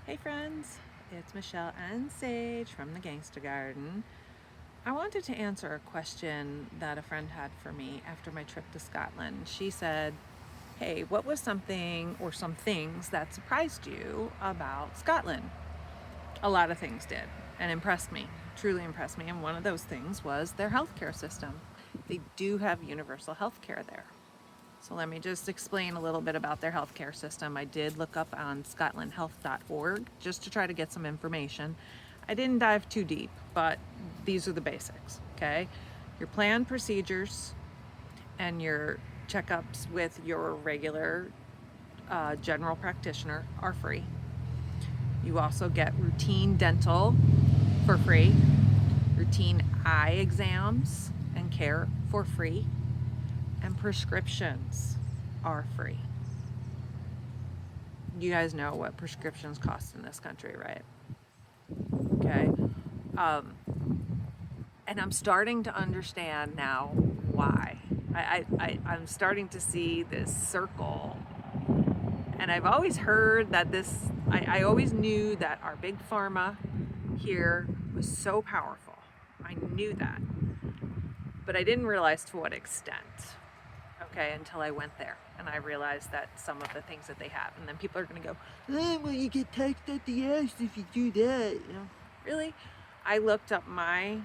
Hey friends, it's Michelle and Sage from the Gangsta Garden. I wanted to answer a question that a friend had for me after my trip to Scotland. She said, hey, what was something or some things that surprised you about Scotland? A lot of things did and impressed me, truly impressed me. And one of those things was their healthcare system. They do have universal healthcare there. So let me just explain a little bit about their healthcare system. I did look up on scotlandhealth.org just to try to get some information. I didn't dive too deep, but these are the basics, okay? Your planned procedures and your checkups with your regular general practitioner are free. You also get routine dental for free, routine eye exams and care for free, and prescriptions are free. You guys know what prescriptions cost in this country, right? Okay. And I'm starting to understand now why. I'm starting to see this circle. And I've always heard that I always knew that our big pharma here was so powerful. I knew that. But I didn't realize to what extent. Okay, until I went there and I realized that some of the things that they have, and then people are going to go, well, you get taxed at the ass if you do that. You know, really? I looked up my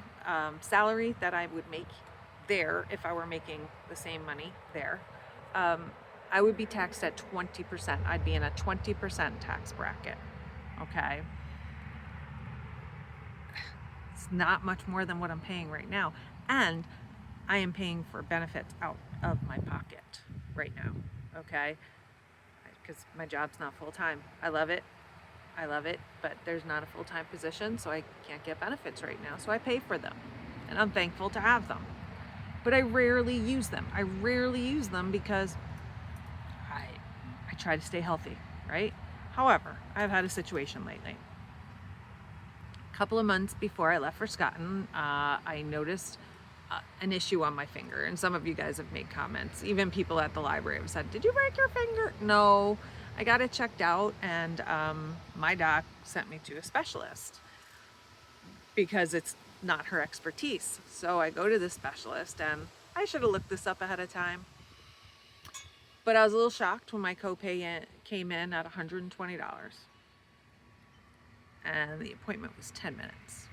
salary that I would make there if I were making the same money there. I would be taxed at 20%. I'd be in a 20% tax bracket. Okay, it's not much more than what I'm paying right now, and I am paying for benefits out of my pocket right now, okay? Because my job's not full-time. I love it, but there's not a full-time position, so I can't get benefits right now, so I pay for them, and I'm thankful to have them. But I rarely use them. I rarely use them because I try to stay healthy, right? However, I've had a situation lately. A couple of months before I left for Scotland, I noticed an issue on my finger, and some of you guys have made comments. Even people at the library have said, did you break your finger? No, I got it checked out, and my doc sent me to a specialist because it's not her expertise. So I go to this specialist, and I should have looked this up ahead of time, but I was a little shocked when my copay came in at $120, and the appointment was 10 minutes,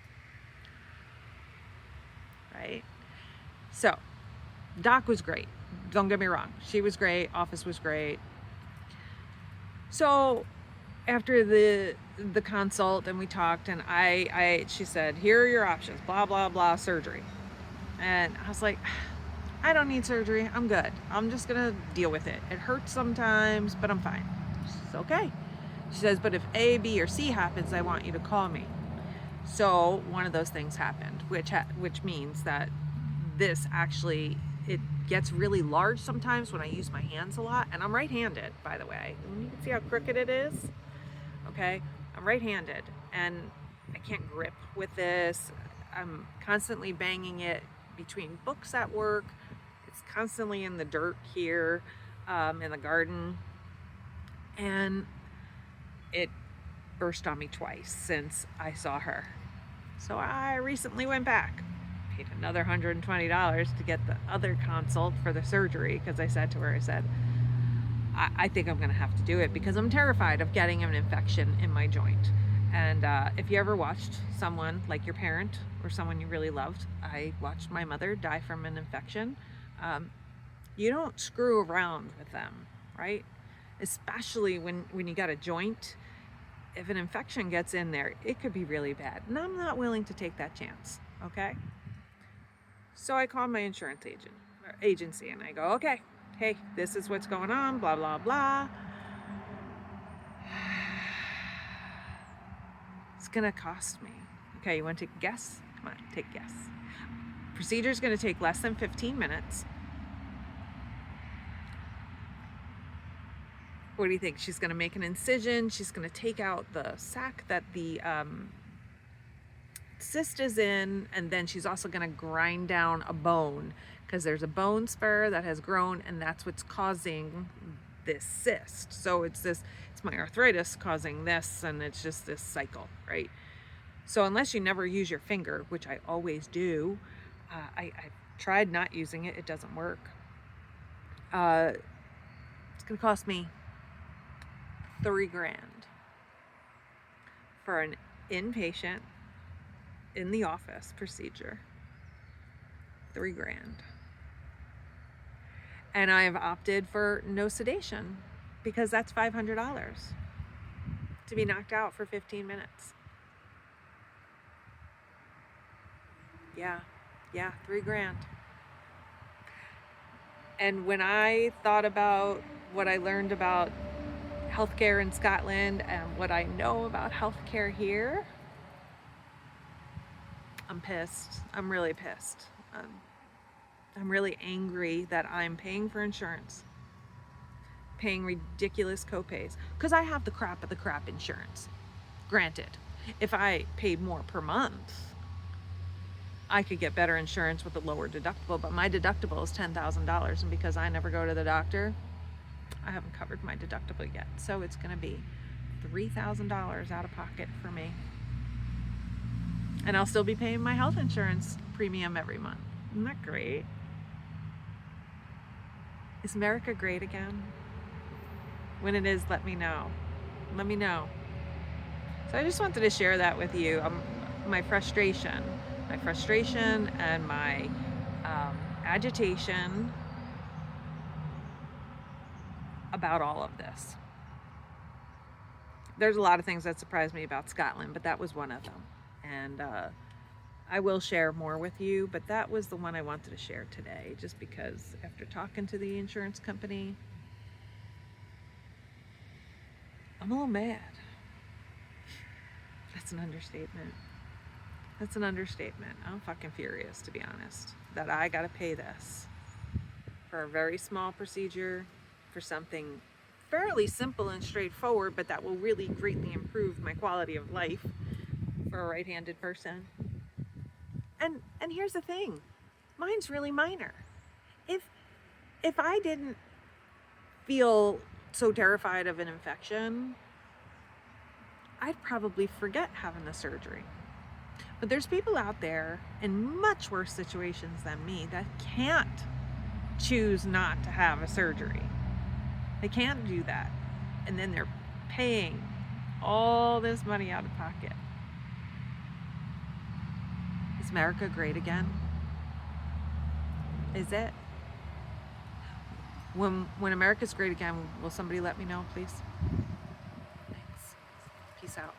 right? So doc was great. Don't get me wrong. She was great. Office was great. So after the consult and we talked, and she said, here are your options, blah, blah, blah, surgery. And I was like, I don't need surgery. I'm good. I'm just going to deal with it. It hurts sometimes, but I'm fine. She's okay. She says, but if A, B, or C happens, I want you to call me. So one of those things happened, which means that this actually, it gets really large sometimes when I use my hands a lot. And I'm right-handed, by the way. And you can see how crooked it is. Okay, I'm right-handed and I can't grip with this. I'm constantly banging it between books at work. It's constantly in the dirt here in the garden. And it burst on me twice since I saw her. So I recently went back, paid another $120 to get the other consult for the surgery, because I said to her, I think I'm going to have to do it because I'm terrified of getting an infection in my joint. And if you ever watched someone like your parent or someone you really loved, I watched my mother die from an infection. You don't screw around with them, right? Especially when you got a joint. If an infection gets in there, it could be really bad. And I'm not willing to take that chance, okay? So I called my insurance agency and I go, okay, hey, this is what's going on, blah, blah, blah. It's gonna cost me. Okay, you wanna take a guess? Come on, take a guess. Procedure's gonna take less than 15 minutes. What do you think? She's gonna make an incision. She's gonna take out the sac that the cyst is in, and then she's also gonna grind down a bone because there's a bone spur that has grown, and that's what's causing this cyst. So it's my arthritis causing this, and it's just this cycle, right? So unless you never use your finger, which I always do, I've tried not using it. It doesn't work. It's going to cost me $3,000 for an inpatient in the office procedure. $3,000. And I have opted for no sedation because that's $500 to be knocked out for 15 minutes. Yeah, $3,000. And when I thought about what I learned about healthcare in Scotland and what I know about healthcare here, I'm pissed. I'm really pissed. I'm really angry that I'm paying for insurance, paying ridiculous copays, because I have the crap of the crap insurance. Granted, if I paid more per month, I could get better insurance with a lower deductible, but my deductible is $10,000, and because I never go to the doctor, I haven't covered my deductible yet. So it's going to be $3,000 out of pocket for me. And I'll still be paying my health insurance premium every month. Isn't that great? Is America great again? When it is, let me know. Let me know. So I just wanted to share that with you. My frustration and my agitation about all of this. There's a lot of things that surprised me about Scotland, but that was one of them. And I will share more with you, but that was the one I wanted to share today, just because after talking to the insurance company, I'm a little mad. That's an understatement. That's an understatement. I'm fucking furious, to be honest, that I gotta pay this for a very small procedure, for something fairly simple and straightforward, but that will really greatly improve my quality of life for a right-handed person. And here's the thing, mine's really minor. If I didn't feel so terrified of an infection, I'd probably forget having the surgery. But there's people out there in much worse situations than me that can't choose not to have a surgery. They can't do that. And then they're paying all this money out of pocket. Is America great again? Is it? When America's great again, will somebody let me know, please? Thanks. Peace out.